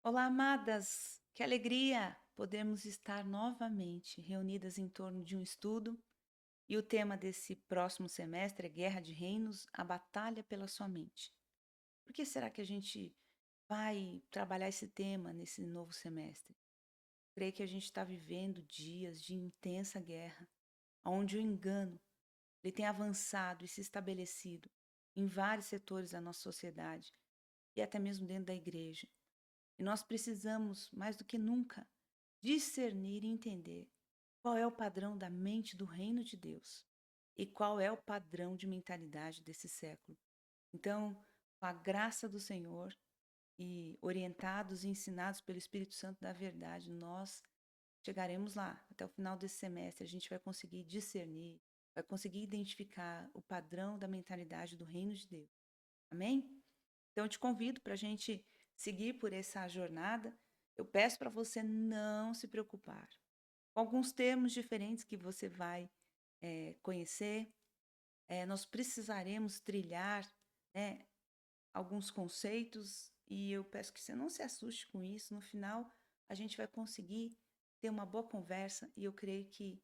Olá, amadas! Que alegria podermos estar novamente reunidas em torno de um estudo. E o tema desse próximo semestre é Guerra de Reinos, a Batalha pela Sua Mente. Por que será que a gente vai trabalhar esse tema nesse novo semestre? Creio que a gente está vivendo dias de intensa guerra, onde o engano ele tem avançado e se estabelecido em vários setores da nossa sociedade e até mesmo dentro da igreja. E nós precisamos, mais do que nunca, discernir e entender qual é o padrão da mente do reino de Deus e qual é o padrão de mentalidade desse século. Então, com a graça do Senhor e orientados e ensinados pelo Espírito Santo da verdade, nós chegaremos lá. Até o final desse semestre, a gente vai conseguir discernir, vai conseguir identificar o padrão da mentalidade do reino de Deus. Amém? Então, eu te convido para a gente seguir por essa jornada. Eu peço para você não se preocupar com alguns termos diferentes que você vai conhecer. Nós precisaremos trilhar, né, alguns conceitos e eu peço que você não se assuste com isso. No final, a gente vai conseguir ter uma boa conversa e eu creio que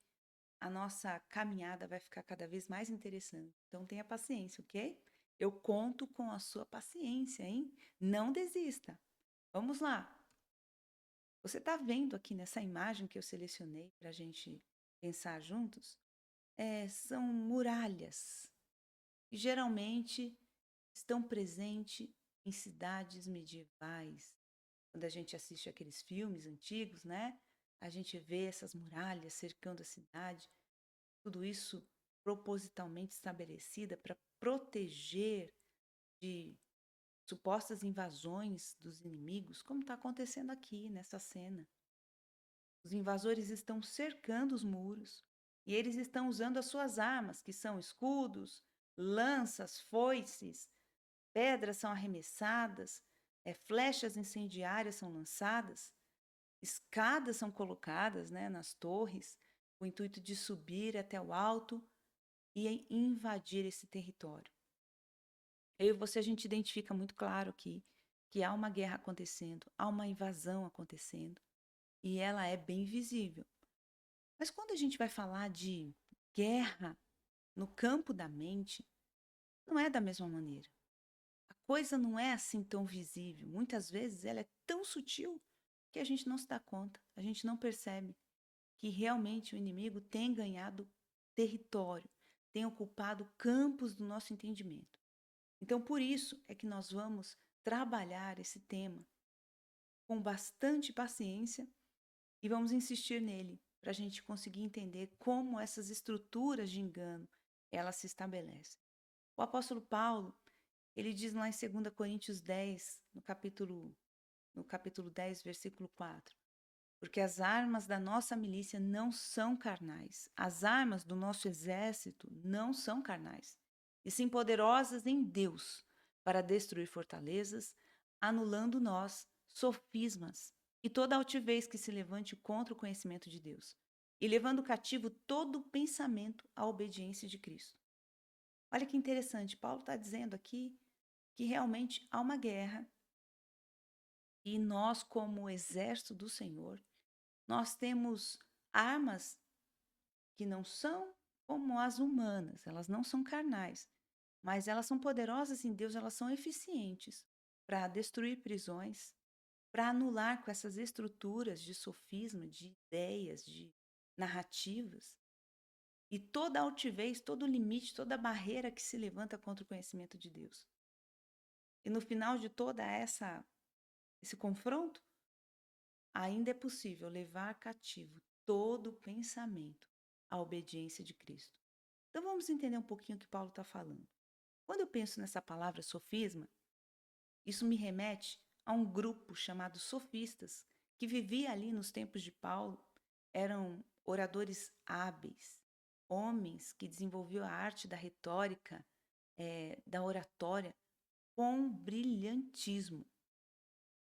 a nossa caminhada vai ficar cada vez mais interessante. Então, tenha paciência, ok? Eu conto com a sua paciência, hein? Não desista. Vamos lá. Você está vendo aqui nessa imagem que eu selecionei para a gente pensar juntos? São muralhas que geralmente estão presentes em cidades medievais. Quando a gente assiste aqueles filmes antigos, né? A gente vê essas muralhas cercando a cidade. Tudo isso propositalmente estabelecida para proteger de supostas invasões dos inimigos, como está acontecendo aqui nessa cena. Os invasores estão cercando os muros e eles estão usando as suas armas, que são escudos, lanças, foices, pedras são arremessadas, flechas incendiárias são lançadas, escadas são colocadas, né, nas torres, com o intuito de subir até o alto e invadir esse território. Eu e você, a gente identifica muito claro aqui que há uma guerra acontecendo, há uma invasão acontecendo, e ela é bem visível. Mas quando a gente vai falar de guerra no campo da mente, não é da mesma maneira. A coisa não é assim tão visível. Muitas vezes ela é tão sutil que a gente não se dá conta, a gente não percebe que realmente o inimigo tem ganhado território, tem ocupado campos do nosso entendimento. Então, por isso é que nós vamos trabalhar esse tema com bastante paciência e vamos insistir nele para a gente conseguir entender como essas estruturas de engano elas se estabelecem. O apóstolo Paulo, ele diz lá em 2 Coríntios 10, no capítulo 10, versículo 4, porque as armas da nossa milícia não são carnais, as armas do nosso exército não são carnais, e sim poderosas em Deus para destruir fortalezas, anulando nós sofismas e toda altivez que se levante contra o conhecimento de Deus, e levando cativo todo pensamento à obediência de Cristo. Olha que interessante, Paulo está dizendo aqui que realmente há uma guerra e nós, como exército do Senhor, nós temos armas que não são como as humanas, elas não são carnais, mas elas são poderosas em Deus, elas são eficientes para destruir prisões, para anular com essas estruturas de sofisma, de ideias, de narrativas, e toda altivez, todo limite, toda barreira que se levanta contra o conhecimento de Deus. E no final de toda esse confronto, ainda é possível levar cativo todo pensamento à obediência de Cristo. Então vamos entender um pouquinho o que Paulo está falando. Quando eu penso nessa palavra sofisma, isso me remete a um grupo chamado sofistas, que vivia ali nos tempos de Paulo, eram oradores hábeis, homens que desenvolviam a arte da retórica, da oratória, com brilhantismo.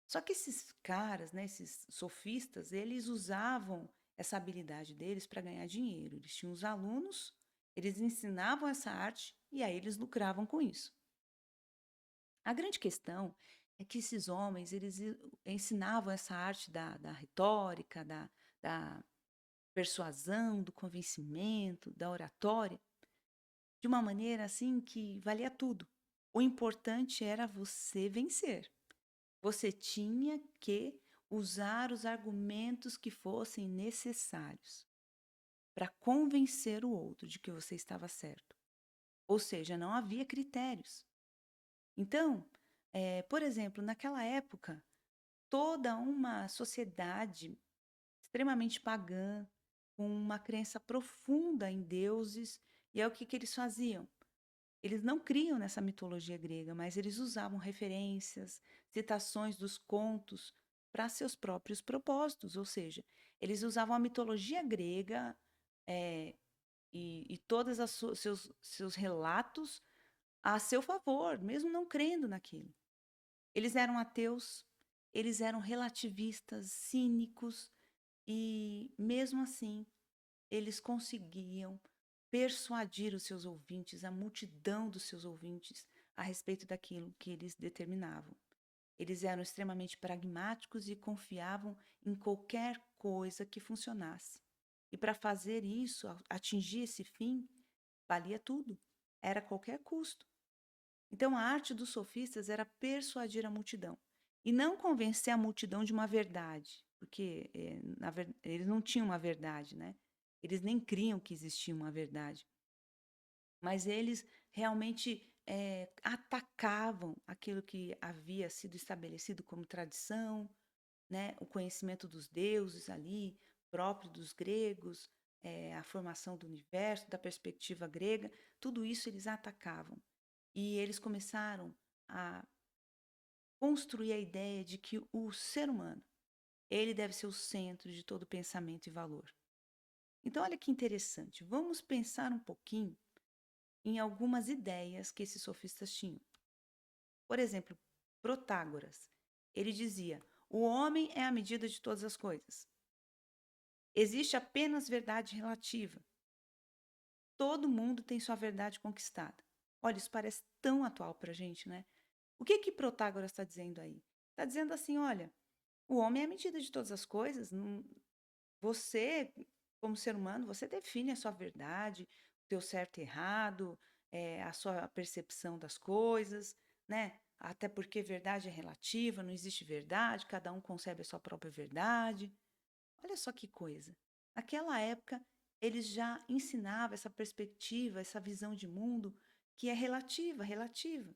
Só que esses caras, né, esses sofistas, eles usavam essa habilidade deles para ganhar dinheiro. Eles tinham os alunos, eles ensinavam essa arte e aí eles lucravam com isso. A grande questão é que esses homens, eles ensinavam essa arte da retórica, da persuasão, do convencimento, da oratória, de uma maneira assim que valia tudo. O importante era você vencer. Você tinha que usar os argumentos que fossem necessários para convencer o outro de que você estava certo. Ou seja, não havia critérios. Então, por exemplo, naquela época, toda uma sociedade extremamente pagã, com uma crença profunda em deuses, e é o que eles faziam. Eles não criam nessa mitologia grega, mas eles usavam referências, citações dos contos para seus próprios propósitos, ou seja, eles usavam a mitologia grega eh, e todos seus relatos a seu favor, mesmo não crendo naquilo. Eles eram ateus, eles eram relativistas, cínicos, e mesmo assim eles conseguiam persuadir os seus ouvintes, a multidão dos seus ouvintes, a respeito daquilo que eles determinavam. Eles eram extremamente pragmáticos e confiavam em qualquer coisa que funcionasse. E para fazer isso, atingir esse fim, valia tudo, era a qualquer custo. Então, a arte dos sofistas era persuadir a multidão e não convencer a multidão de uma verdade, porque eles não tinham uma verdade, né? Eles nem criam que existia uma verdade, mas eles realmente atacavam aquilo que havia sido estabelecido como tradição, né? O conhecimento dos deuses ali, próprio dos gregos, a formação do universo, da perspectiva grega, tudo isso eles atacavam. E eles começaram a construir a ideia de que o ser humano, ele deve ser o centro de todo pensamento e valor. Então, olha que interessante. Vamos pensar um pouquinho em algumas ideias que esses sofistas tinham. Por exemplo, Protágoras. Ele dizia: o homem é a medida de todas as coisas. Existe apenas verdade relativa. Todo mundo tem sua verdade conquistada. Olha, isso parece tão atual para a gente, né? O que Protágoras está dizendo aí? Está dizendo assim, olha, o homem é a medida de todas as coisas. Você, como ser humano, você define a sua verdade, o teu certo e errado, a sua percepção das coisas, né? Até porque verdade é relativa, não existe verdade, cada um concebe a sua própria verdade. Olha só que coisa. Naquela época, eles já ensinavam essa perspectiva, essa visão de mundo que é relativa, relativa.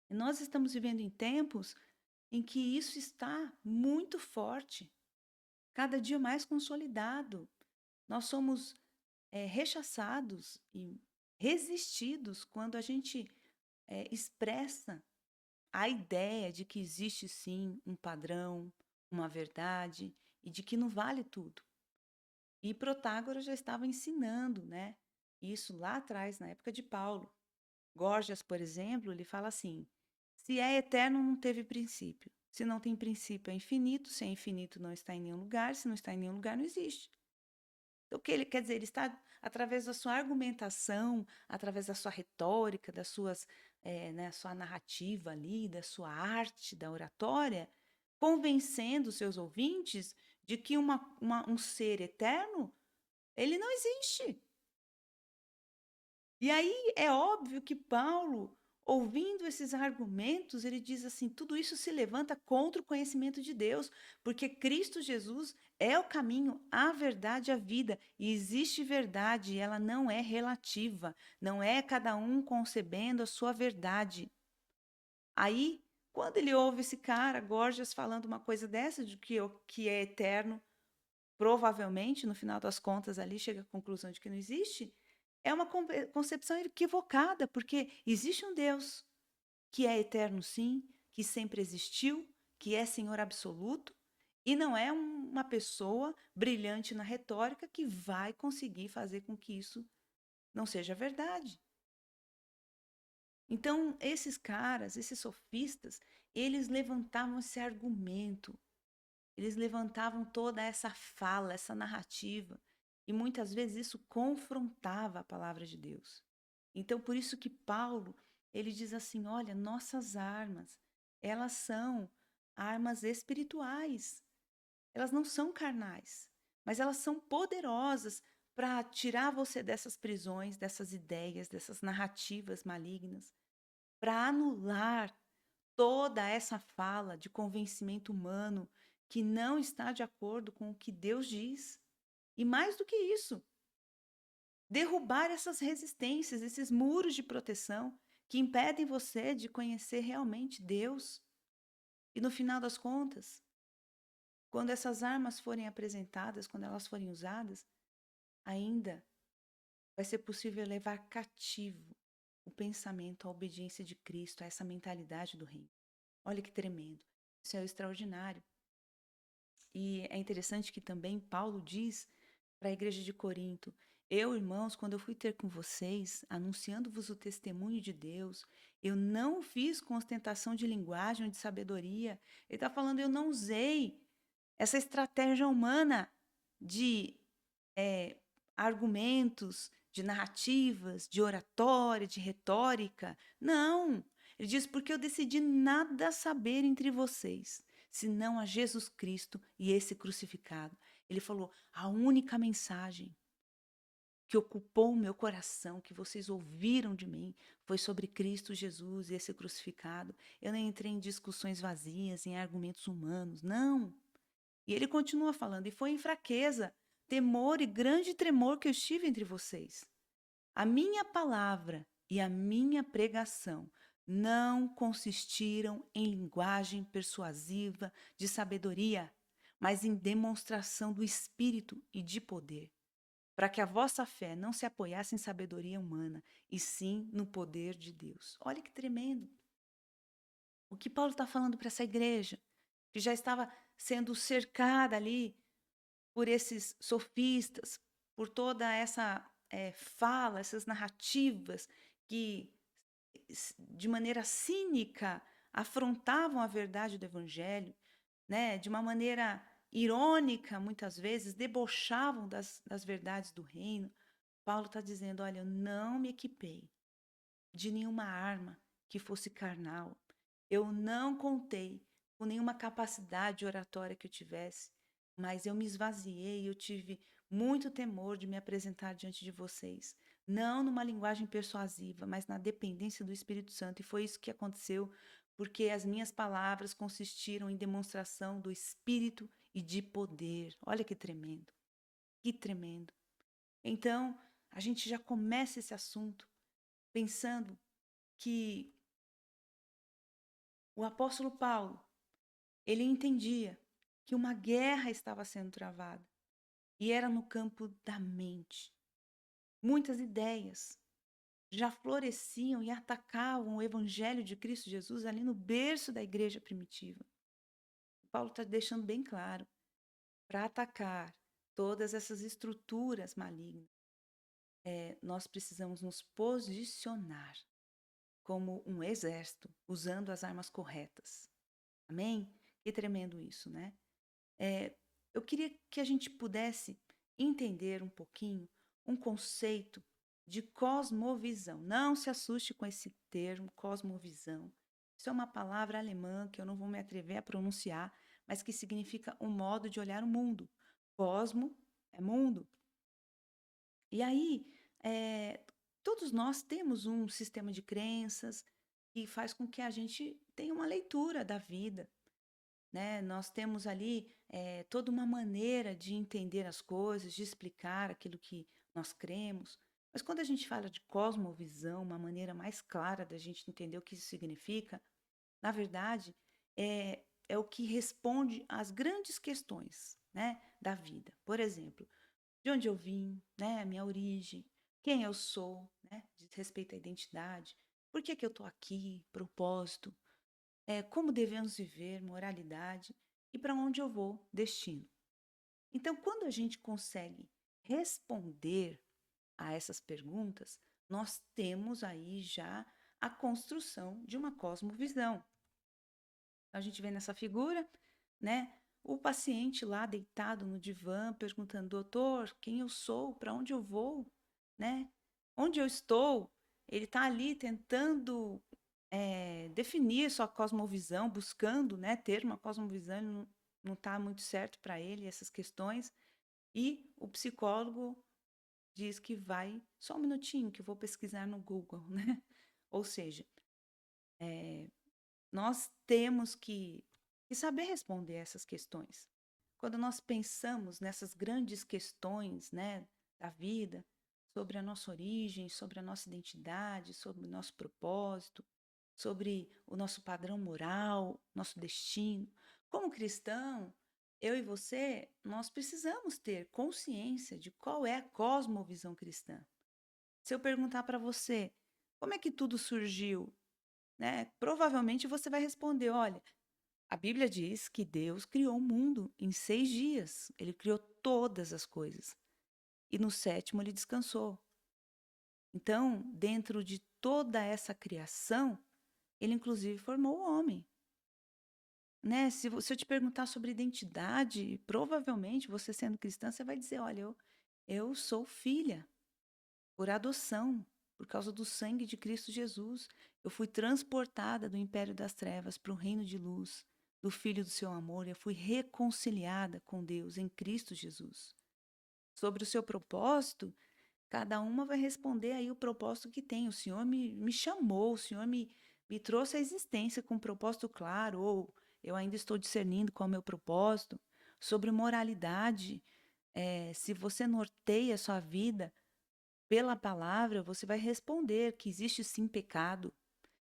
E nós estamos vivendo em tempos em que isso está muito forte, cada dia mais consolidado. Nós somos rechaçados e resistidos quando a gente expressa a ideia de que existe sim um padrão, uma verdade e de que não vale tudo. E Protágoras já estava ensinando, né? Isso lá atrás, na época de Paulo. Gorgias, por exemplo, ele fala assim: se é eterno, não teve princípio. Se não tem princípio, é infinito. Se é infinito, não está em nenhum lugar. Se não está em nenhum lugar, não existe. Então, o que ele quer dizer? Ele está, através da sua argumentação, através da sua retórica, das suas, né, sua narrativa ali, da sua arte, da oratória, convencendo os seus ouvintes de que um ser eterno, ele não existe. E aí é óbvio que Paulo, ouvindo esses argumentos, ele diz assim: tudo isso se levanta contra o conhecimento de Deus, porque Cristo Jesus é o caminho, a verdade e a vida. E existe verdade, e ela não é relativa, não é cada um concebendo a sua verdade. Aí, quando ele ouve esse cara, Gorgias, falando uma coisa dessa, de que o que é eterno, provavelmente, no final das contas, ali chega à conclusão de que não existe, é uma concepção equivocada, porque existe um Deus que é eterno, sim, que sempre existiu, que é Senhor absoluto, e não é uma pessoa brilhante na retórica que vai conseguir fazer com que isso não seja verdade. Então, esses caras, esses sofistas, eles levantavam esse argumento, eles levantavam toda essa fala, essa narrativa, e muitas vezes isso confrontava a palavra de Deus. Então, por isso que Paulo, ele diz assim: olha, nossas armas, elas são armas espirituais. Elas não são carnais, mas elas são poderosas para tirar você dessas prisões, dessas ideias, dessas narrativas malignas, para anular toda essa fala de convencimento humano que não está de acordo com o que Deus diz. E mais do que isso, derrubar essas resistências, esses muros de proteção que impedem você de conhecer realmente Deus. E no final das contas, quando essas armas forem apresentadas, quando elas forem usadas, ainda vai ser possível levar cativo o pensamento, a obediência de Cristo, a essa mentalidade do reino. Olha que tremendo. Isso é extraordinário. E é interessante que também Paulo diz para a igreja de Corinto: eu, irmãos, quando eu fui ter com vocês, anunciando-vos o testemunho de Deus, eu não fiz com ostentação de linguagem ou de sabedoria. Ele está falando, eu não usei essa estratégia humana de argumentos, de narrativas, de oratória, de retórica. Não. Ele diz, porque eu decidi nada saber entre vocês, senão a Jesus Cristo e esse crucificado. Ele falou, a única mensagem que ocupou o meu coração, que vocês ouviram de mim, foi sobre Cristo Jesus e esse crucificado. Eu não entrei em discussões vazias, em argumentos humanos, não. E ele continua falando, e foi em fraqueza, temor e grande tremor que eu estive entre vocês. A minha palavra e a minha pregação não consistiram em linguagem persuasiva de sabedoria, mas em demonstração do Espírito e de poder, para que a vossa fé não se apoiasse em sabedoria humana, e sim no poder de Deus. Olha que tremendo. O que Paulo está falando para essa igreja, que já estava sendo cercada ali por esses sofistas, por toda essa fala, essas narrativas que, de maneira cínica, afrontavam a verdade do Evangelho, né? De uma maneira irônica, muitas vezes, debochavam das verdades do reino. Paulo está dizendo: olha, eu não me equipei de nenhuma arma que fosse carnal. Eu não contei com nenhuma capacidade oratória que eu tivesse, mas eu me esvaziei, eu tive muito temor de me apresentar diante de vocês. Não numa linguagem persuasiva, mas na dependência do Espírito Santo. E foi isso que aconteceu, porque as minhas palavras consistiram em demonstração do Espírito e de poder. Olha que tremendo, que tremendo. Então, a gente já começa esse assunto pensando que o apóstolo Paulo, ele entendia que uma guerra estava sendo travada e era no campo da mente. Muitas ideias já floresciam e atacavam o evangelho de Cristo Jesus ali no berço da igreja primitiva. Paulo está deixando bem claro, para atacar todas essas estruturas malignas, nós precisamos nos posicionar como um exército, usando as armas corretas. Amém? Que tremendo isso, né? Eu queria que a gente pudesse entender um pouquinho um conceito de cosmovisão. Não se assuste com esse termo, cosmovisão. Isso é uma palavra alemã que eu não vou me atrever a pronunciar, mas que significa um modo de olhar o mundo. Cosmo é mundo. E aí, todos nós temos um sistema de crenças que faz com que a gente tenha uma leitura da vida, né? Nós temos ali toda uma maneira de entender as coisas, de explicar aquilo que nós cremos. Mas quando a gente fala de cosmovisão, uma maneira mais clara da gente entender o que isso significa, na verdade, é o que responde às grandes questões, né, da vida. Por exemplo, de onde eu vim, né, a minha origem, quem eu sou, né, diz respeito à identidade, por que que eu estou aqui, propósito, como devemos viver, moralidade e para onde eu vou, destino. Então, quando a gente consegue responder a essas perguntas, nós temos aí já a construção de uma cosmovisão. A gente vê nessa figura, né, o paciente lá deitado no divã, perguntando, doutor, quem eu sou, para onde eu vou, né? Onde eu estou? Ele está ali tentando definir sua cosmovisão, buscando, né, ter uma cosmovisão, ele não está muito certo para ele essas questões. E o psicólogo diz que vai, só um minutinho, que eu vou pesquisar no Google, né? Ou seja, nós temos que saber responder essas questões. Quando nós pensamos nessas grandes questões, né, da vida, sobre a nossa origem, sobre a nossa identidade, sobre o nosso propósito, sobre o nosso padrão moral, nosso destino, como cristão, eu e você, nós precisamos ter consciência de qual é a cosmovisão cristã. Se eu perguntar para você, como é que tudo surgiu, né? Provavelmente você vai responder, olha, a Bíblia diz que Deus criou o mundo em 6 dias. Ele criou todas as coisas. E no sétimo ele descansou. Então, dentro de toda essa criação, ele inclusive formou o homem. Né? Se eu te perguntar sobre identidade, provavelmente você sendo cristã, você vai dizer, olha, eu sou filha por adoção, por causa do sangue de Cristo Jesus. Eu fui transportada do império das trevas para o reino de luz, do Filho do seu amor. Eu fui reconciliada com Deus em Cristo Jesus. Sobre o seu propósito, cada uma vai responder aí o propósito que tem. O Senhor me chamou, o Senhor me trouxe à existência com um propósito claro, ou eu ainda estou discernindo qual é o meu propósito. Sobre moralidade, se você norteia a sua vida pela palavra, você vai responder que existe sim pecado,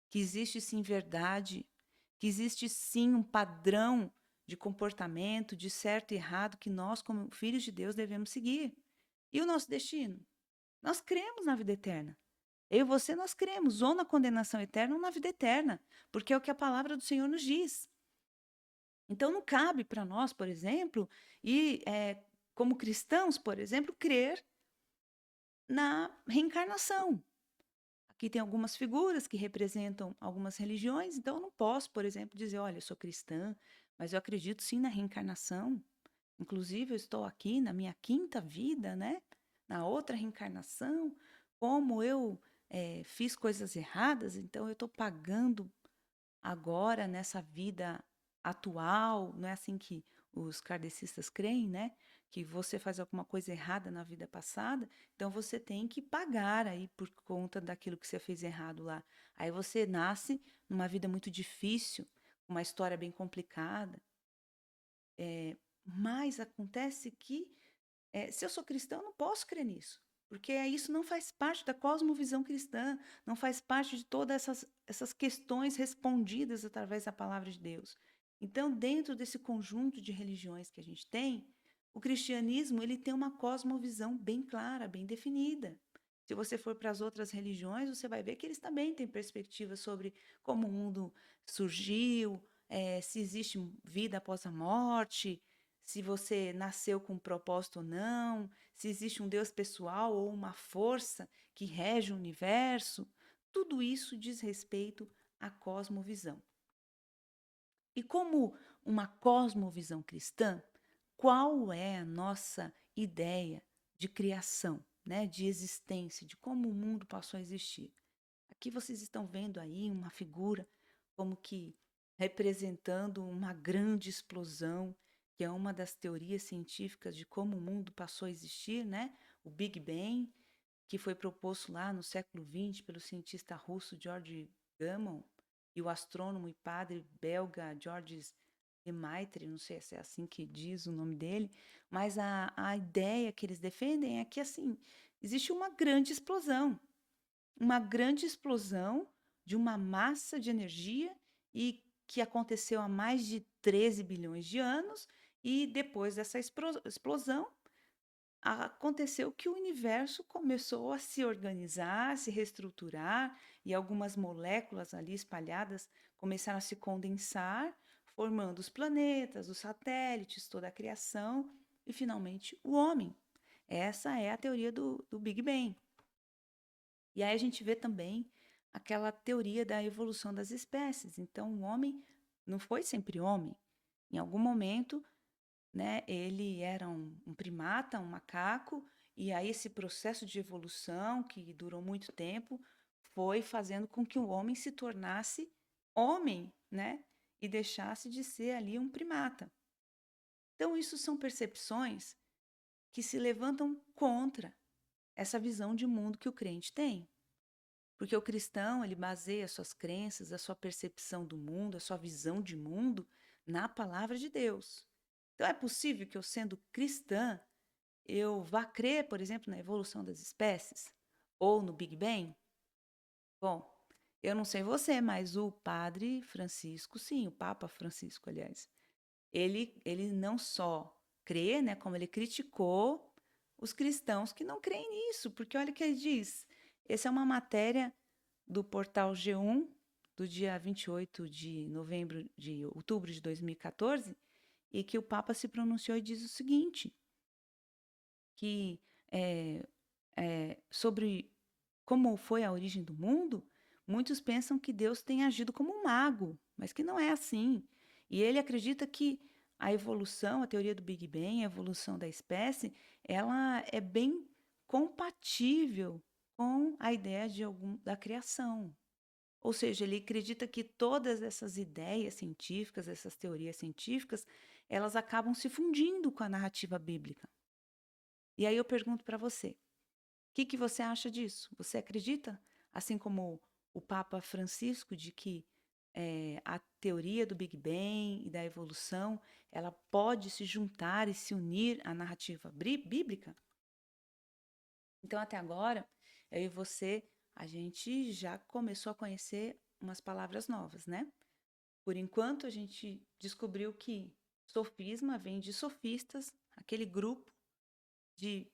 que existe sim verdade, que existe sim um padrão de comportamento, de certo e errado, que nós, como filhos de Deus, devemos seguir. E o nosso destino? Nós cremos na vida eterna. Eu e você, nós cremos ou na condenação eterna ou na vida eterna, porque é o que a palavra do Senhor nos diz. Então, não cabe para nós, por exemplo, e como cristãos, por exemplo, crer na reencarnação. Aqui tem algumas figuras que representam algumas religiões, então eu não posso, por exemplo, dizer, olha, eu sou cristã, mas eu acredito sim na reencarnação. Inclusive, eu estou aqui na minha quinta vida, né? Na outra reencarnação, como eu fiz coisas erradas, então eu estou pagando agora nessa vida atual, não é assim que os kardecistas creem, né? Que você faz alguma coisa errada na vida passada, então você tem que pagar aí por conta daquilo que você fez errado lá. Aí você nasce numa vida muito difícil, uma história bem complicada. Mas acontece que, se eu sou cristão, eu não posso crer nisso. Porque isso não faz parte da cosmovisão cristã, não faz parte de todas essas questões respondidas através da palavra de Deus. Então, dentro desse conjunto de religiões que a gente tem, o cristianismo ele tem uma cosmovisão bem clara, bem definida. Se você for para as outras religiões, você vai ver que eles também têm perspectivas sobre como o mundo surgiu, se existe vida após a morte, se você nasceu com um propósito ou não, se existe um Deus pessoal ou uma força que rege o universo, tudo isso diz respeito à cosmovisão. E como uma cosmovisão cristã, qual é a nossa ideia de criação, né, de existência, de como o mundo passou a existir? Aqui vocês estão vendo aí uma figura como que representando uma grande explosão, que é uma das teorias científicas de como o mundo passou a existir, né? O Big Bang, que foi proposto lá no século XX pelo cientista russo George Gamow e o astrônomo e padre belga Georges Lemaitre, não sei se é assim que diz o nome dele, mas a ideia que eles defendem é que assim existe uma grande explosão de uma massa de energia e que aconteceu há mais de 13 bilhões de anos e depois dessa explosão aconteceu que o universo começou a se organizar, se reestruturar e algumas moléculas ali espalhadas começaram a se condensar, formando os planetas, os satélites, toda a criação e finalmente o homem. Essa é a teoria do Big Bang. E aí a gente vê também aquela teoria da evolução das espécies. Então, o homem não foi sempre homem. Em algum momento, né, ele era um primata, um macaco, e aí esse processo de evolução, que durou muito tempo, foi fazendo com que o homem se tornasse homem, né? E deixasse de ser ali um primata. Então, isso são percepções que se levantam contra essa visão de mundo que o crente tem. Porque o cristão, ele baseia suas crenças, a sua percepção do mundo, a sua visão de mundo na palavra de Deus. Então, é possível que eu, sendo cristã, eu vá crer, por exemplo, na evolução das espécies ou no Big Bang? Bom, eu não sei você, mas o padre Francisco, sim, o Papa Francisco, aliás, ele não só crê, né, como ele criticou os cristãos que não creem nisso, porque olha o que ele diz. Essa é uma matéria do portal G1, do dia 28 de outubro de 2014, e que o Papa se pronunciou e diz o seguinte, que sobre como foi a origem do mundo, muitos pensam que Deus tem agido como um mago, mas que não é assim. E ele acredita que a evolução, a teoria do Big Bang, a evolução da espécie, ela é bem compatível com a ideia da criação. Ou seja, ele acredita que todas essas ideias científicas, essas teorias científicas, elas acabam se fundindo com a narrativa bíblica. E aí eu pergunto para você, que você acha disso? Você acredita, assim como o Papa Francisco, de que a teoria do Big Bang e da evolução, ela pode se juntar e se unir à narrativa bíblica? Então, até agora, eu e você, a gente já começou a conhecer umas palavras novas, né? Por enquanto, a gente descobriu que sofisma vem de sofistas, aquele grupo de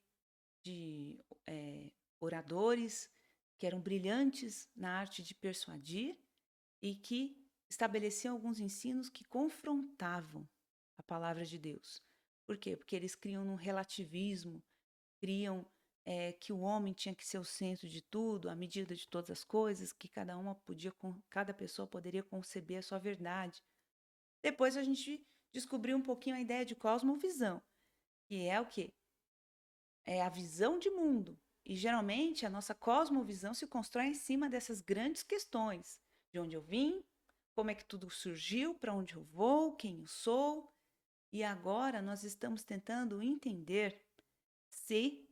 oradores que eram brilhantes na arte de persuadir e que estabeleciam alguns ensinos que confrontavam a palavra de Deus. Por quê? Porque eles criam um relativismo, criam que o homem tinha que ser o centro de tudo, a medida de todas as coisas, que cada pessoa poderia conceber a sua verdade. Depois a gente descobriu um pouquinho a ideia de cosmovisão, que é o quê? É a visão de mundo. E geralmente a nossa cosmovisão se constrói em cima dessas grandes questões: de onde eu vim, como é que tudo surgiu, para onde eu vou, quem eu sou. E agora nós estamos tentando entender se,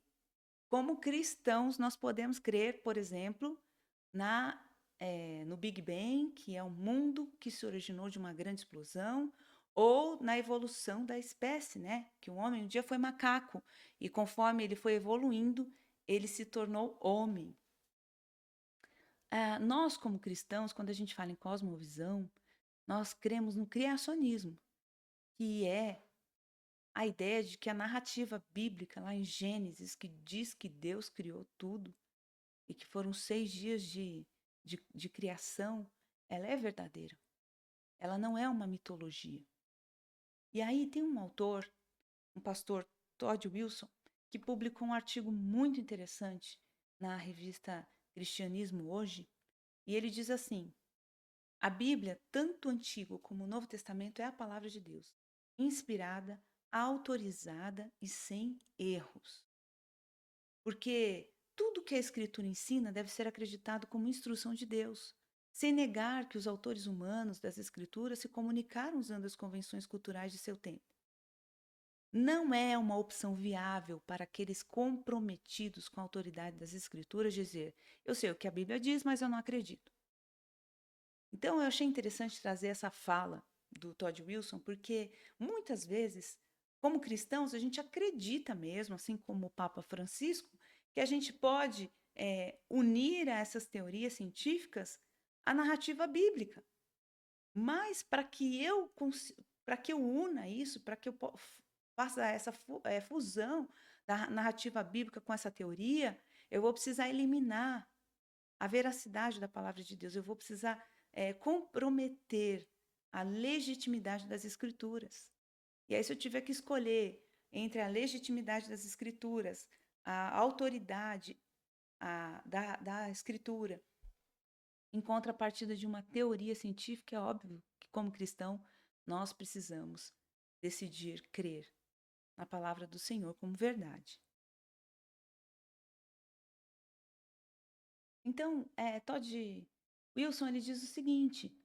como cristãos, nós podemos crer, por exemplo, no Big Bang, que é um mundo que se originou de uma grande explosão, ou na evolução da espécie, né? Que o homem um dia foi macaco e conforme ele foi evoluindo, ele se tornou homem. Nós, como cristãos, quando a gente fala em cosmovisão, nós cremos no criacionismo, que é a ideia de que a narrativa bíblica, lá em Gênesis, que diz que Deus criou tudo e que foram 6 dias de criação, ela é verdadeira. Ela não é uma mitologia. E aí tem um autor, um pastor, Todd Wilson, que publicou um artigo muito interessante na revista Cristianismo Hoje, e ele diz assim: a Bíblia, tanto o Antigo como o Novo Testamento, é a palavra de Deus, inspirada, autorizada e sem erros. Porque tudo que a Escritura ensina deve ser acreditado como instrução de Deus, sem negar que os autores humanos das Escrituras se comunicaram usando as convenções culturais de seu tempo. Não é uma opção viável para aqueles comprometidos com a autoridade das Escrituras dizer: eu sei o que a Bíblia diz, mas eu não acredito. Então, eu achei interessante trazer essa fala do Todd Wilson, porque muitas vezes, como cristãos, a gente acredita mesmo, assim como o Papa Francisco, que a gente pode unir a essas teorias científicas a narrativa bíblica. Mas para que eu una isso, para que eu faça essa fusão da narrativa bíblica com essa teoria, eu vou precisar eliminar a veracidade da palavra de Deus, eu vou precisar comprometer a legitimidade das Escrituras. E aí, se eu tiver que escolher entre a legitimidade das Escrituras, a autoridade da Escritura, em contrapartida de uma teoria científica, é óbvio que, como cristão, nós precisamos decidir crer na palavra do Senhor como verdade. Então, Todd Wilson, ele diz o seguinte: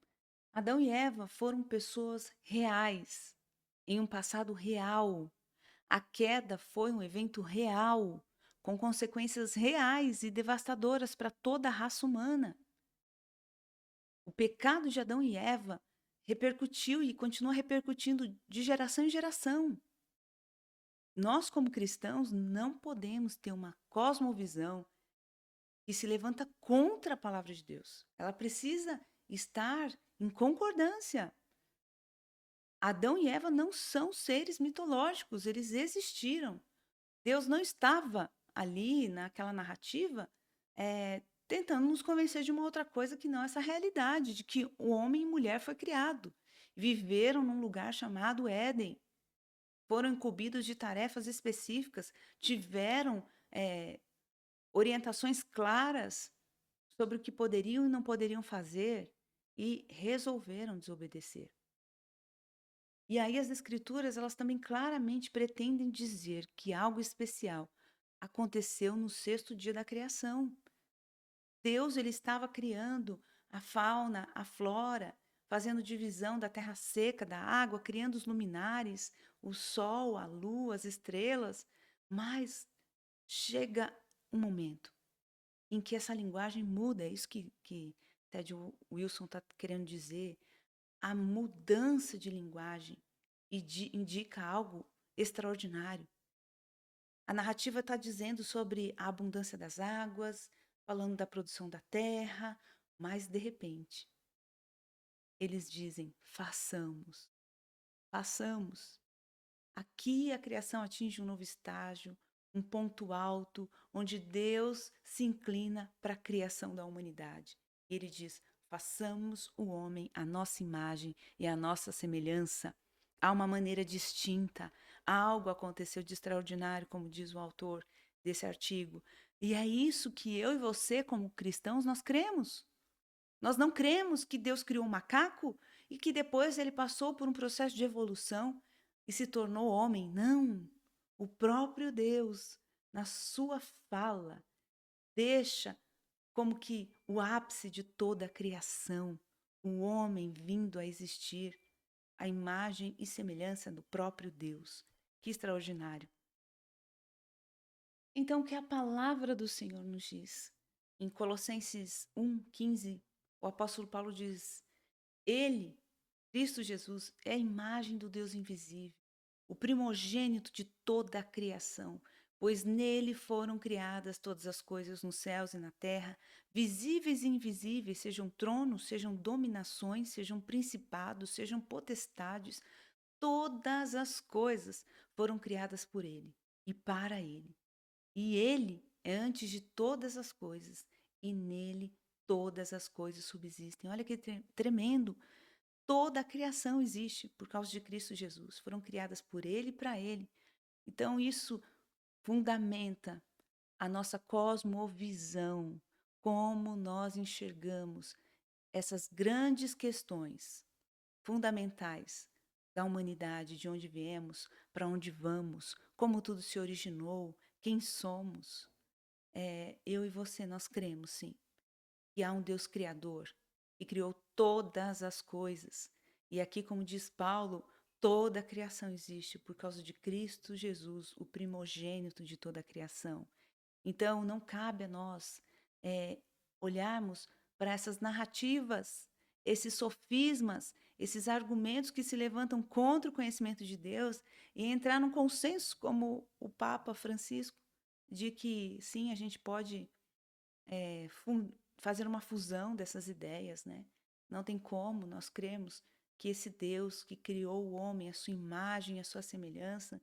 Adão e Eva foram pessoas reais, em um passado real. A queda foi um evento real, com consequências reais e devastadoras para toda a raça humana. O pecado de Adão e Eva repercutiu e continua repercutindo de geração em geração. Nós, como cristãos, não podemos ter uma cosmovisão que se levanta contra a palavra de Deus. Ela precisa estar em concordância. Adão e Eva não são seres mitológicos, eles existiram. Deus não estava ali naquela narrativa tentando nos convencer de uma outra coisa que não essa realidade, de que o homem e mulher foi criado. Viveram num lugar chamado Éden, foram incumbidos de tarefas específicas, tiveram orientações claras sobre o que poderiam e não poderiam fazer e resolveram desobedecer. E aí as escrituras, elas também claramente pretendem dizer que algo especial aconteceu no sexto dia da criação. Deus, ele estava criando a fauna, a flora, fazendo divisão da terra seca, da água, criando os luminares, o sol, a lua, as estrelas, mas chega um momento em que essa linguagem muda, é isso que Ted Wilson está querendo dizer, a mudança de linguagem indica algo extraordinário. A narrativa está dizendo sobre a abundância das águas, falando da produção da terra, mas de repente eles dizem: façamos, façamos. Aqui a criação atinge um novo estágio, um ponto alto, onde Deus se inclina para a criação da humanidade. Ele diz: façamos o homem à nossa imagem e à nossa semelhança. Há uma maneira distinta, algo aconteceu de extraordinário, como diz o autor desse artigo. E é isso que eu e você, como cristãos, nós cremos. Nós não cremos que Deus criou um macaco e que depois ele passou por um processo de evolução e se tornou homem. Não. O próprio Deus, na sua fala, deixa como que o ápice de toda a criação, o homem vindo a existir, a imagem e semelhança do próprio Deus. Que extraordinário. Então, o que a palavra do Senhor nos diz? Em Colossenses 1:15, o apóstolo Paulo diz: Ele, Cristo Jesus, é a imagem do Deus invisível, o primogênito de toda a criação, pois nele foram criadas todas as coisas nos céus e na terra, visíveis e invisíveis, sejam tronos, sejam dominações, sejam principados, sejam potestades, todas as coisas foram criadas por ele e para ele. E ele é antes de todas as coisas, e nele todas as coisas subsistem. Olha que tremendo! Toda a criação existe por causa de Cristo Jesus. Foram criadas por Ele e para Ele. Então, isso fundamenta a nossa cosmovisão, como nós enxergamos essas grandes questões fundamentais da humanidade, de onde viemos, para onde vamos, como tudo se originou, quem somos. Eu e você, nós cremos, sim, que há um Deus criador que criou todas as coisas. E aqui, como diz Paulo, toda a criação existe por causa de Cristo Jesus, o primogênito de toda a criação. Então, não cabe a nós olharmos para essas narrativas, esses sofismas, esses argumentos que se levantam contra o conhecimento de Deus e entrar num consenso como o Papa Francisco, de que sim, a gente pode fazer uma fusão dessas ideias, né? Não tem como, nós cremos que esse Deus que criou o homem, a sua imagem, a sua semelhança,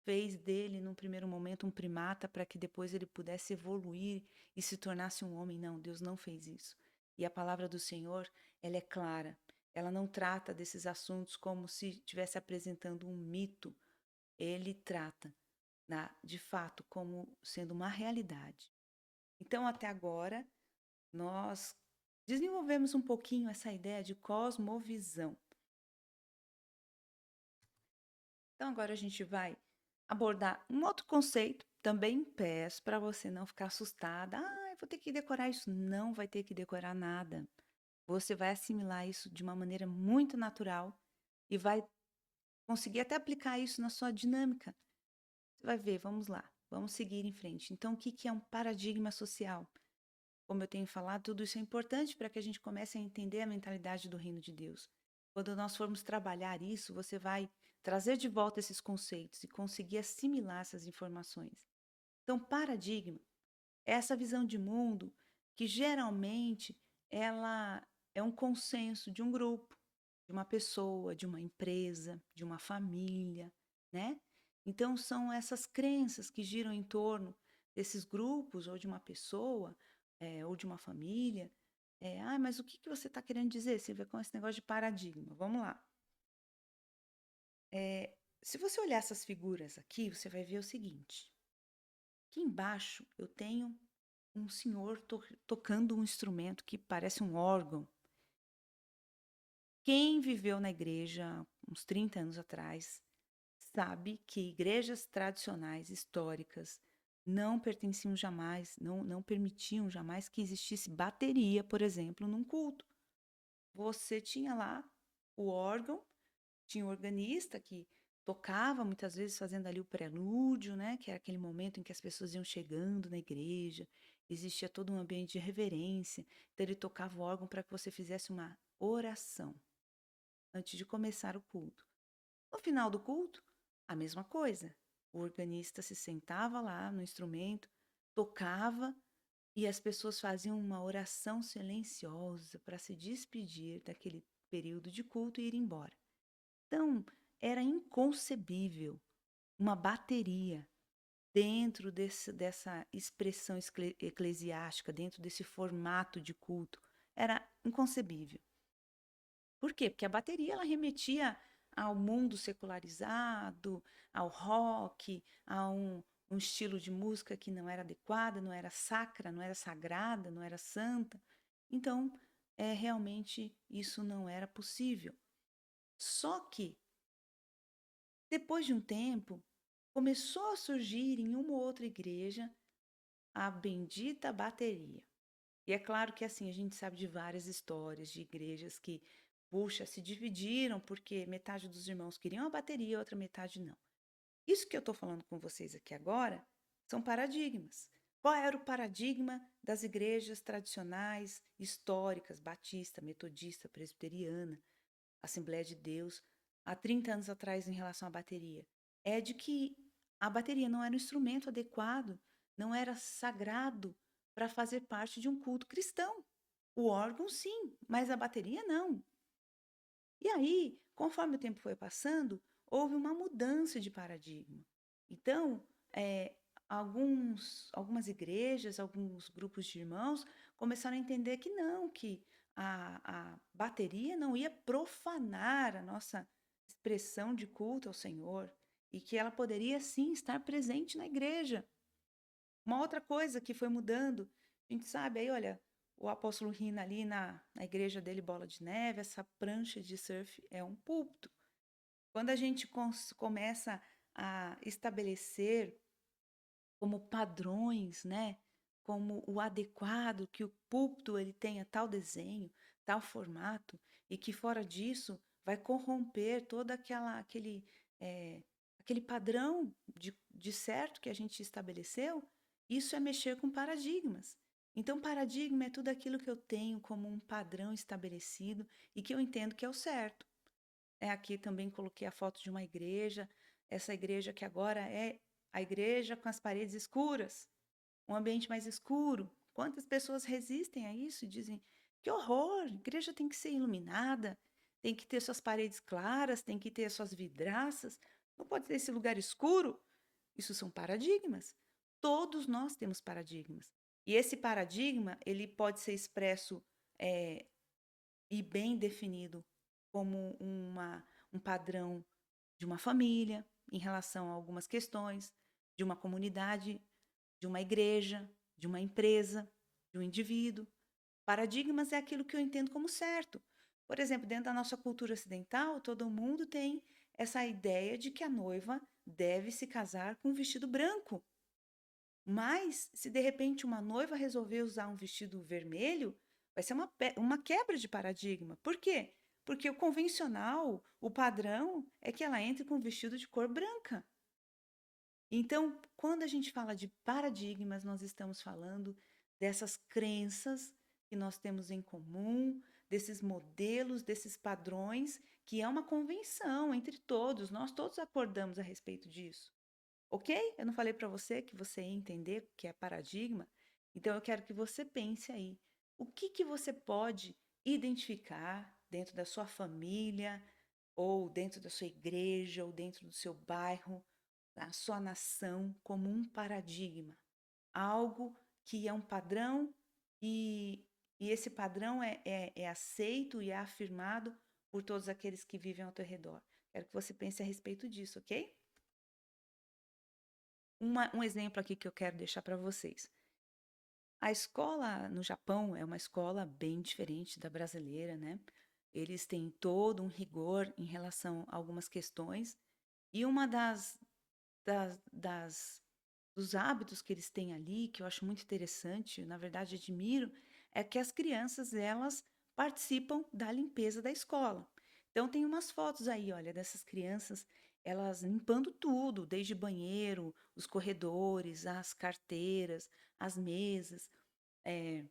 fez dele, num primeiro momento, um primata para que depois ele pudesse evoluir e se tornasse um homem. Não, Deus não fez isso. E a palavra do Senhor, ela é clara. Ela não trata desses assuntos como se estivesse apresentando um mito. Ele trata, de fato, como sendo uma realidade. Então, até agora, nós desenvolvemos um pouquinho essa ideia de cosmovisão. Então, agora a gente vai abordar um outro conceito, também em pés, para você não ficar assustada. Ah, vou ter que decorar isso. Não vai ter que decorar nada. Você vai assimilar isso de uma maneira muito natural e vai conseguir até aplicar isso na sua dinâmica. Você vai ver, vamos lá, vamos seguir em frente. Então, o que que é um paradigma social? Como eu tenho falado, tudo isso é importante para que a gente comece a entender a mentalidade do reino de Deus. Quando nós formos trabalhar isso, você vai trazer de volta esses conceitos e conseguir assimilar essas informações. Então, paradigma é essa visão de mundo que geralmente ela é um consenso de um grupo, de uma pessoa, de uma empresa, de uma família, né? Então são essas crenças que giram em torno desses grupos ou de uma pessoa ou de uma família. Mas o que que você está querendo dizer, Silvia, com esse negócio de paradigma? Vamos lá. Se você olhar essas figuras aqui, você vai ver o seguinte. Aqui embaixo eu tenho um senhor tocando um instrumento que parece um órgão. Quem viveu na igreja uns 30 anos atrás sabe que igrejas tradicionais, históricas, não pertenciam jamais, não permitiam jamais que existisse bateria, por exemplo, num culto. Você tinha lá o órgão, tinha o organista que tocava muitas vezes fazendo ali o prelúdio, né, que era aquele momento em que as pessoas iam chegando na igreja, existia todo um ambiente de reverência, então ele tocava o órgão para que você fizesse uma oração antes de começar o culto. No final do culto, a mesma coisa. O organista se sentava lá no instrumento, tocava e as pessoas faziam uma oração silenciosa para se despedir daquele período de culto e ir embora. Então, era inconcebível uma bateria dentro dessa expressão eclesiástica, dentro desse formato de culto. Era inconcebível. Por quê? Porque a bateria ela remetia ao mundo secularizado, ao rock, a um estilo de música que não era adequada, não era sacra, não era sagrada, não era santa. Então, realmente isso não era possível. Só que, depois de um tempo, começou a surgir em uma ou outra igreja a bendita bateria. E é claro que assim, a gente sabe de várias histórias de igrejas que, puxa, se dividiram porque metade dos irmãos queriam a bateria e a outra metade não. Isso que eu estou falando com vocês aqui agora são paradigmas. Qual era o paradigma das igrejas tradicionais, históricas, batista, metodista, presbiteriana, Assembleia de Deus, há 30 anos atrás em relação à bateria? É de que a bateria não era um instrumento adequado, não era sagrado para fazer parte de um culto cristão. O órgão, sim, mas a bateria, não. E aí, conforme o tempo foi passando, houve uma mudança de paradigma. Então, algumas igrejas, alguns grupos de irmãos começaram a entender que não, que a bateria não ia profanar a nossa expressão de culto ao Senhor e que ela poderia sim estar presente na igreja. Uma outra coisa que foi mudando, a gente sabe aí, olha, o apóstolo Rina ali na igreja dele, Bola de Neve, essa prancha de surf é um púlpito. Quando a gente começa a estabelecer como padrões, né, como o adequado, que o púlpito ele tenha tal desenho, tal formato, e que fora disso vai corromper todo aquele padrão de certo que a gente estabeleceu, isso é mexer com paradigmas. Então, paradigma é tudo aquilo que eu tenho como um padrão estabelecido e que eu entendo que é o certo. Aqui também coloquei a foto de uma igreja, essa igreja que agora é a igreja com as paredes escuras, um ambiente mais escuro. Quantas pessoas resistem a isso e dizem: que horror, a igreja tem que ser iluminada, tem que ter suas paredes claras, tem que ter suas vidraças, não pode ter esse lugar escuro. Isso são paradigmas. Todos nós temos paradigmas. E esse paradigma, ele pode ser expresso e bem definido como um padrão de uma família em relação a algumas questões, de uma comunidade, de uma igreja, de uma empresa, de um indivíduo. Paradigmas é aquilo que eu entendo como certo. Por exemplo, dentro da nossa cultura ocidental, todo mundo tem essa ideia de que a noiva deve se casar com um vestido branco. Mas, se de repente uma noiva resolver usar um vestido vermelho, vai ser uma quebra de paradigma. Por quê? Porque o convencional, o padrão, é que ela entre com um vestido de cor branca. Então, quando a gente fala de paradigmas, nós estamos falando dessas crenças que nós temos em comum, desses modelos, desses padrões, que é uma convenção entre todos, nós todos acordamos a respeito disso. Ok? Eu não falei para você que você ia entender o que é paradigma? Então eu quero que você pense aí. O que que você pode identificar dentro da sua família, ou dentro da sua igreja, ou dentro do seu bairro, da sua nação, como um paradigma? Algo que é um padrão e esse padrão é aceito e é afirmado por todos aqueles que vivem ao teu redor. Quero que você pense a respeito disso, ok? Um exemplo aqui que eu quero deixar para vocês. A escola no Japão é uma escola bem diferente da brasileira, né? Eles têm todo um rigor em relação a algumas questões, e uma dos hábitos que eles têm ali, que eu acho muito interessante, na verdade admiro, é que as crianças, elas participam da limpeza da escola. Então tem umas fotos aí, olha, dessas crianças, elas limpando tudo, desde banheiro, os corredores, as carteiras, as mesas, eh,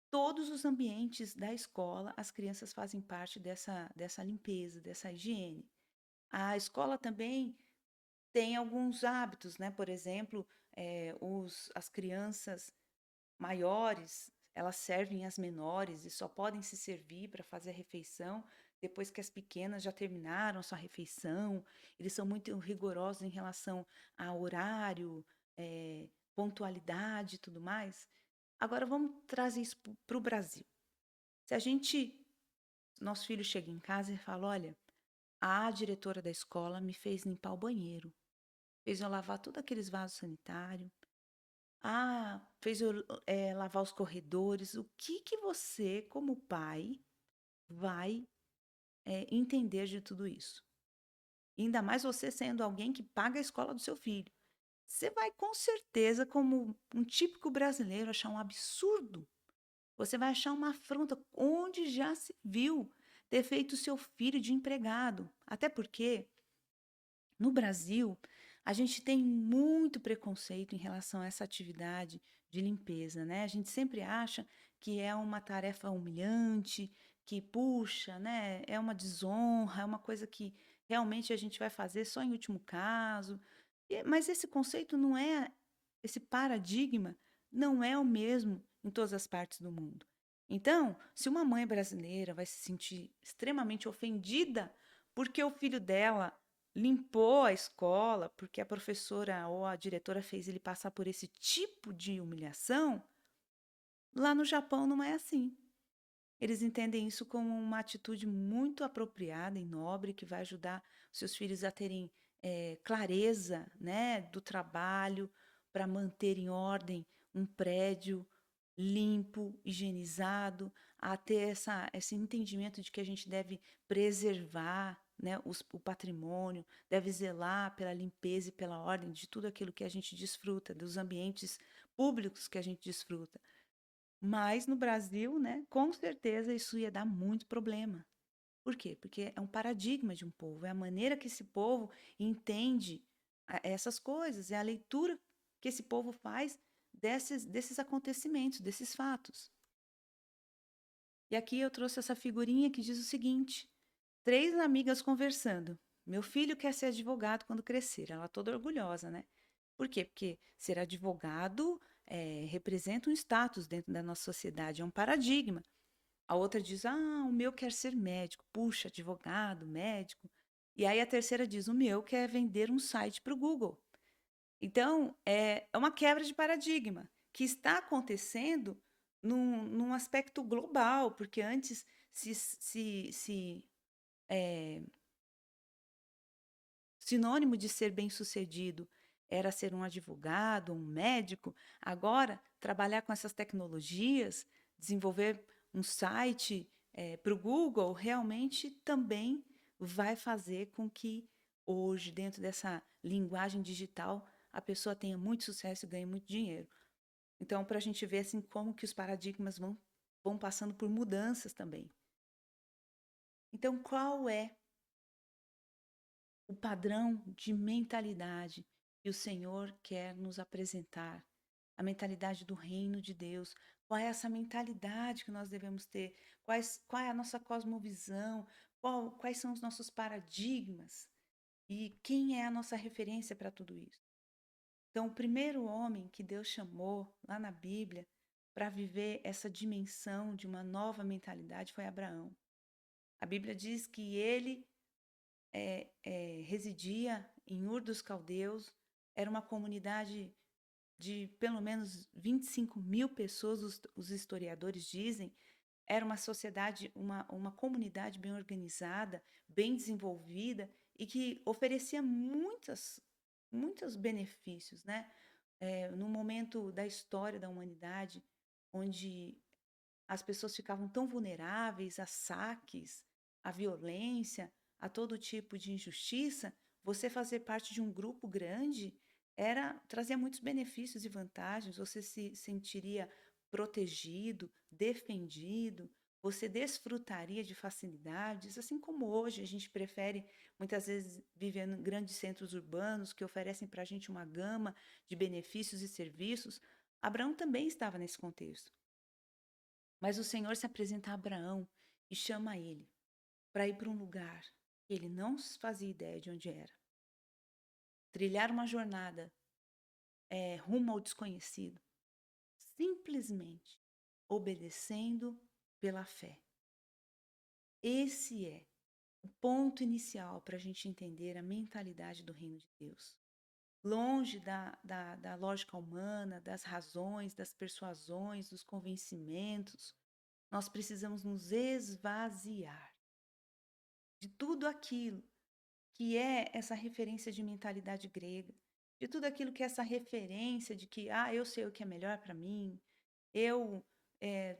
todos os ambientes da escola, as crianças fazem parte dessa limpeza, dessa higiene. A escola também tem alguns hábitos, né? Por exemplo, as crianças maiores, elas servem as menores e só podem se servir para fazer a refeição depois que as pequenas já terminaram a sua refeição. Eles são muito rigorosos em relação a horário, pontualidade e tudo mais. Agora vamos trazer isso para o Brasil. Se a gente, nosso filho chega em casa e fala, olha, a diretora da escola me fez limpar o banheiro, fez eu lavar todos aqueles vasos sanitários, fez eu lavar os corredores. O que que você, como pai, vai entender de tudo isso? Ainda mais você sendo alguém que paga a escola do seu filho. Você vai, com certeza, como um típico brasileiro, achar um absurdo. Você vai achar uma afronta onde já se viu ter feito o seu filho de empregado. Até porque no Brasil, a gente tem muito preconceito em relação a essa atividade de limpeza, né? A gente sempre acha que é uma tarefa humilhante, que puxa, né? É uma desonra, é uma coisa que realmente a gente vai fazer só em último caso. Mas esse conceito não é, esse paradigma não é o mesmo em todas as partes do mundo. Então, se uma mãe brasileira vai se sentir extremamente ofendida porque o filho dela limpou a escola, porque a professora ou a diretora fez ele passar por esse tipo de humilhação, lá no Japão não é assim. Eles entendem isso como uma atitude muito apropriada e nobre que vai ajudar os seus filhos a terem clareza, né, do trabalho para manter em ordem um prédio limpo, higienizado, a ter esse entendimento de que a gente deve preservar, né, o patrimônio, deve zelar pela limpeza e pela ordem de tudo aquilo que a gente desfruta, dos ambientes públicos que a gente desfruta. Mas no Brasil, né, com certeza isso ia dar muito problema. Por quê? Porque é um paradigma de um povo, é a maneira que esse povo entende essas coisas, é a leitura que esse povo faz desses acontecimentos, desses fatos. E aqui eu trouxe essa figurinha que diz o seguinte: três amigas conversando. Meu filho quer ser advogado quando crescer. Ela toda orgulhosa, né? Por quê? Porque ser advogado representa um status dentro da nossa sociedade, é um paradigma. A outra diz: o meu quer ser médico. Puxa, advogado, médico. E aí a terceira diz: o meu quer vender um site para o Google. Então, é uma quebra de paradigma que está acontecendo num aspecto global, porque antes é, sinônimo de ser bem-sucedido era ser um advogado, um médico. Agora, trabalhar com essas tecnologias, desenvolver um site para o Google, realmente também vai fazer com que hoje, dentro dessa linguagem digital, a pessoa tenha muito sucesso e ganhe muito dinheiro. Então, para a gente ver assim como que os paradigmas vão passando por mudanças também. Então, qual é o padrão de mentalidade que o Senhor quer nos apresentar? A mentalidade do reino de Deus. Qual é essa mentalidade que nós devemos ter? Qual é a nossa cosmovisão? Quais são os nossos paradigmas? E quem é a nossa referência para tudo isso? Então, o primeiro homem que Deus chamou lá na Bíblia para viver essa dimensão de uma nova mentalidade foi Abraão. A Bíblia diz que ele residia em Ur dos Caldeus, era uma comunidade de pelo menos 25 mil pessoas, os historiadores dizem. Era uma sociedade, uma comunidade bem organizada, bem desenvolvida e que oferecia muitos benefícios, né? No momento da história da humanidade, onde as pessoas ficavam tão vulneráveis a saques, à violência, a todo tipo de injustiça, você fazer parte de um grupo grande trazia muitos benefícios e vantagens, você se sentiria protegido, defendido, você desfrutaria de facilidades, assim como hoje a gente prefere muitas vezes viver em grandes centros urbanos que oferecem para a gente uma gama de benefícios e serviços. Abraão também estava nesse contexto. Mas o Senhor se apresenta a Abraão e chama ele para ir para um lugar que ele não fazia ideia de onde era. Trilhar uma jornada rumo ao desconhecido, simplesmente obedecendo pela fé. Esse é o ponto inicial para a gente entender a mentalidade do reino de Deus. Longe da lógica humana, das razões, das persuasões, dos convencimentos, nós precisamos nos esvaziar de tudo aquilo que é essa referência de mentalidade grega, de tudo aquilo que é essa referência de que, eu sei o que é melhor para mim, eu eh,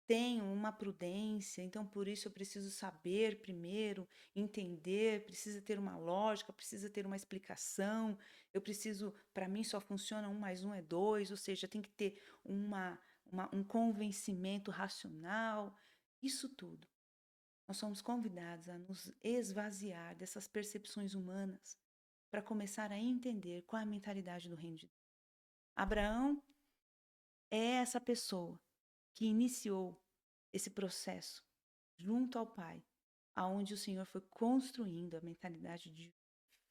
tenho uma prudência, então por isso eu preciso saber primeiro, entender, precisa ter uma lógica, precisa ter uma explicação, para mim só funciona 1 mais 1 é 2, ou seja, tem que ter um convencimento racional, isso tudo. Nós somos convidados a nos esvaziar dessas percepções humanas para começar a entender qual é a mentalidade do reino de Deus. Abraão é essa pessoa que iniciou esse processo junto ao Pai, aonde o Senhor foi construindo a mentalidade de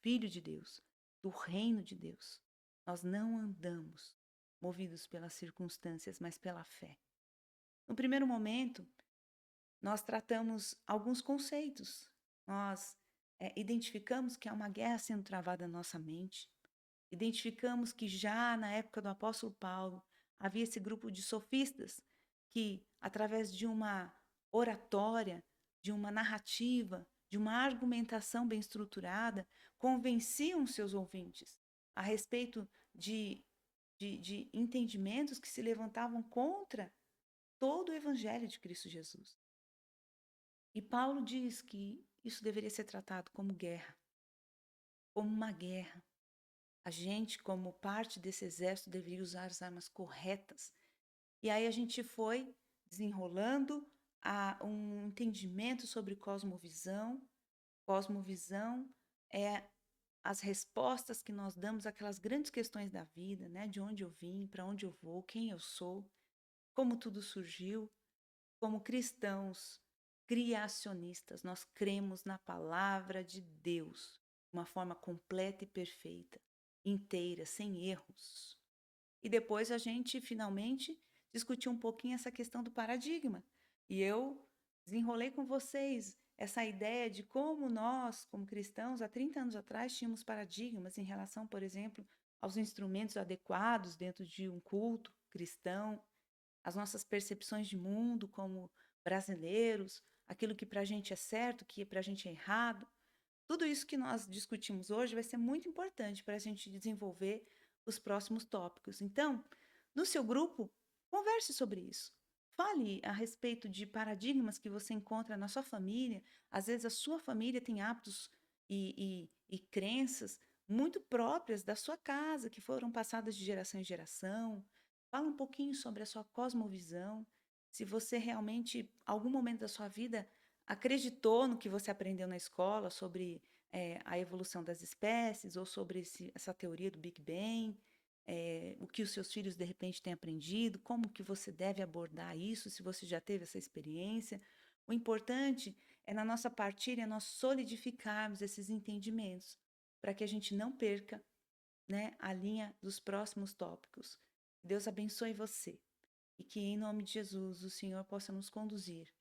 filho de Deus, do reino de Deus. Nós não andamos movidos pelas circunstâncias, mas pela fé. No primeiro momento, nós tratamos alguns conceitos. Nós identificamos que há uma guerra sendo travada na nossa mente. Identificamos que já na época do apóstolo Paulo havia esse grupo de sofistas que, através de uma oratória, de uma narrativa, de uma argumentação bem estruturada, convenciam seus ouvintes a respeito de entendimentos que se levantavam contra todo o evangelho de Cristo Jesus. E Paulo diz que isso deveria ser tratado como guerra, como uma guerra. A gente, como parte desse exército, deveria usar as armas corretas. E aí a gente foi desenrolando um entendimento sobre cosmovisão. Cosmovisão é as respostas que nós damos àquelas grandes questões da vida, né? De onde eu vim, para onde eu vou, quem eu sou, como tudo surgiu. Como cristãos criacionistas, nós cremos na palavra de Deus de uma forma completa e perfeita, inteira, sem erros. E depois a gente finalmente discutiu um pouquinho essa questão do paradigma. E eu desenrolei com vocês essa ideia de como nós, como cristãos, há 30 anos atrás, tínhamos paradigmas em relação, por exemplo, aos instrumentos adequados dentro de um culto cristão, as nossas percepções de mundo como brasileiros, aquilo que para a gente é certo, que para a gente é errado. Tudo isso que nós discutimos hoje vai ser muito importante para a gente desenvolver os próximos tópicos. Então, no seu grupo, converse sobre isso. Fale a respeito de paradigmas que você encontra na sua família. Às vezes, a sua família tem hábitos e crenças muito próprias da sua casa, que foram passadas de geração em geração. Fala um pouquinho sobre a sua cosmovisão, se você realmente, algum momento da sua vida, acreditou no que você aprendeu na escola sobre a evolução das espécies, ou sobre essa teoria do Big Bang, o que os seus filhos de repente têm aprendido, como que você deve abordar isso, se você já teve essa experiência. O importante é na nossa partilha nós solidificarmos esses entendimentos, para que a gente não perca, né, a linha dos próximos tópicos. Deus abençoe você e que, em nome de Jesus, o Senhor possa nos conduzir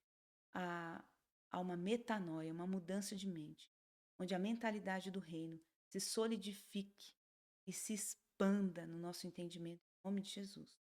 a, a uma metanoia, uma mudança de mente, onde a mentalidade do reino se solidifique e se expanda no nosso entendimento, em nome de Jesus.